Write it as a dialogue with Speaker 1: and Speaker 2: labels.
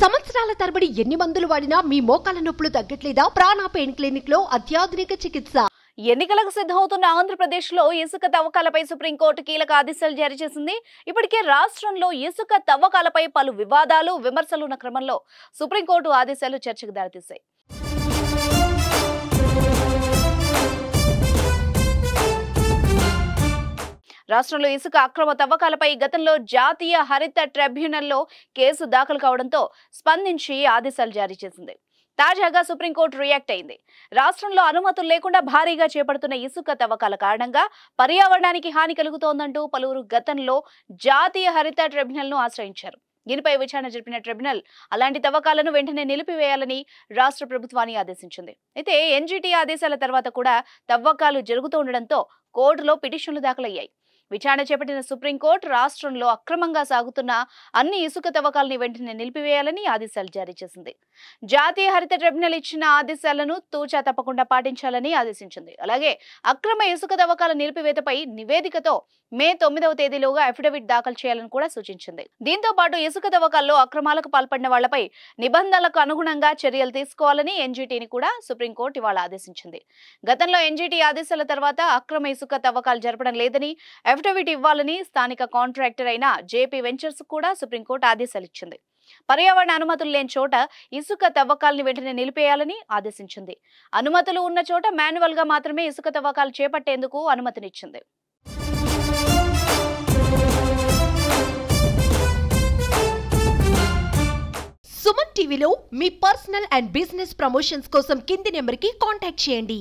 Speaker 1: సంవత్సరాల తరబడి ఎన్ని మందులు వాడినా మీ మోకాల నొప్పులు తగ్గట్లేదా? ప్రాణ పెయిన్ క్లినిక్ లో అత్యాధునిక చికిత్స.
Speaker 2: ఎన్నికలకు సిద్ధమవుతున్న ఆంధ్రప్రదేశ్ లో ఇసుక తవ్వకాలపై సుప్రీంకోర్టు కీలక ఆదేశాలు జారీ చేసింది. ఇప్పటికే రాష్ట్రంలో ఇసుక తవ్వకాలపై పలు వివాదాలు, విమర్శలు ఉన్న క్రమంలో సుప్రీంకోర్టు ఆదేశాలు చర్చకు దారితీశాయి. రాష్ట్రంలో ఇసుక అక్రమ తవ్వకాలపై గతంలో జాతీయ హరిత ట్రిబ్యునల్లో కేసు దాఖలు కావడంతో స్పందించి ఆదేశాలు జారీ చేసింది. తాజాగా సుప్రీంకోర్టు రియాక్ట్ అయింది. రాష్ట్రంలో అనుమతులు లేకుండా భారీగా చేపడుతున్న ఇసుక తవ్వకాల కారణంగా పర్యావరణానికి హాని కలుగుతోందంటూ పలువురు గతంలో జాతీయ హరిత ట్రిబ్యునల్ను ఆశ్రయించారు. దీనిపై విచారణ జరిపిన ట్రిబ్యునల్ అలాంటి తవ్వకాలను వెంటనే నిలిపివేయాలని రాష్ట్ర ప్రభుత్వాన్ని ఆదేశించింది. అయితే ఎన్జీటీ ఆదేశాల తర్వాత కూడా తవ్వకాలు జరుగుతూ ఉండడంతో కోర్టులో పిటిషన్లు దాఖలయ్యాయి. విచారణ చేపట్టిన సుప్రీంకోర్టు రాష్ట్రంలో అక్రమంగా సాగుతున్న అన్ని ఇసుక తవ్వకాలని వెంటనే నిలిపివేయాలని ఆదేశాలు జారీ చేసింది. జాతీయ హరిత ట్రిబ్యునల్ ఇచ్చిన ఆదేశాలను తూచా తప్పకుండా పాటించాలని ఆదేశించింది. అలాగే అక్రమ ఇసుక తవ్వకాల నిలిపివేతపై నివేదికతో మే 9వ తేదీలోగా అఫిడవిట్ దాఖలు చేయాలని కూడా సూచించింది. దీంతో పాటు ఇసుక తవ్వకాల్లో అక్రమాలకు పాల్పడిన వాళ్లపై నిబంధనలకు అనుగుణంగా చర్యలు తీసుకోవాలని ఎన్జీటీని కూడా సుప్రీంకోర్టు ఇవాళ ఆదేశించింది. గతంలో ఎన్జీటీ ఆదేశాల తర్వాత అక్రమ ఇసుక తవ్వకాలు జరపడం లేదని అఫిడవిట్ ఇవ్వాలని స్థానిక కాంట్రాక్టర్ అయిన జేపీ వెంచర్స్ కూడా సుప్రీంకోర్టు ఆదేశాలు ఇచ్చింది. పర్యావరణ అనుమతులు లేని చోట ఇసుక తవ్వకాలను వెంటనే నిలిపేయాలని ఆదేశించింది. అనుమతులు ఉన్న చోట మాన్యువల్ గా మాత్రమే ఇసుక తవ్వకాలు చేపట్టేందుకు అనుమతినిచ్చింది.
Speaker 1: సుమన్ టీవీలో మీ పర్సనల్ అండ్ బిజినెస్ ప్రమోషన్స్ కోసం కింది నెంబర్కి కాంటాక్ట్ చేయండి.